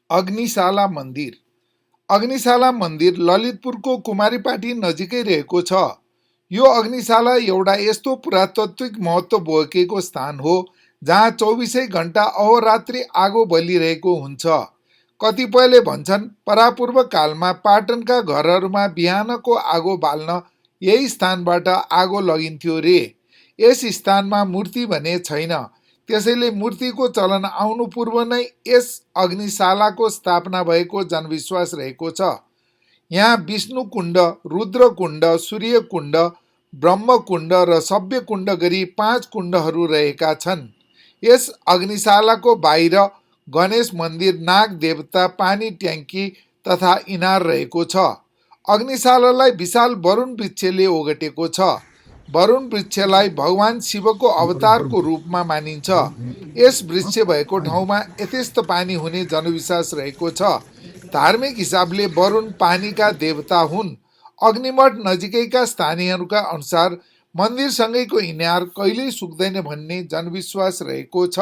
अग्निशाला मन्दिर। अग्निशाला मन्दिर ललितपुरको कुमारीपाटी नजिकै रहेको छ। यो अग्निशाला एउटा यस्तो पुरातात्विक महत्त्व बोकेको स्थान हो जहाँ 24 घण्टा अहोरात्रि आगो बलिरहेको हुन्छ। कतिपयले भन्छन् परापूर्व कालमा पाटनका घरहरूमा बिहानको आगो बाल्न यही स्थानबाट आगो लगिन्थ्यो रे। यस स्थानमा मूर्ति भने छैन, त्यसैले मूर्तिको चलन आउनु पूर्व नै यस अग्निशालाको स्थापना भएको जनविश्वास रहेको छ। यहाँ विष्णु कुण्ड, रुद्र कुण्ड, सूर्य कुण्ड, ब्रह्म कुण्ड र सभ्य कुण्ड गरी 5 कुण्डहरू रहेका छन्। यस अग्निशालाको बाहिर गणेश मन्दिर, नाग देवता, पानी ट्याङ्की तथा इनार रहेको छ। अग्निशालालाई विशाल वरुण वृक्षले ओगटेको छ। वरुण वृक्षलाई भगवान शिवको अवतारको रूपमा मानिन्छ। यस वृक्ष भएको ठाउँमा यथेष्ट पानी हुने जनविश्वास रहेको छ। धार्मिक हिसाबले वरुण पानीका देवता हुन्। अग्निमठ नजिकैका स्थानीयहरूका अनुसार मन्दिरसँगैको इनार कहिल्यै सुक्दैन भन्ने जनविश्वास रहेको छ।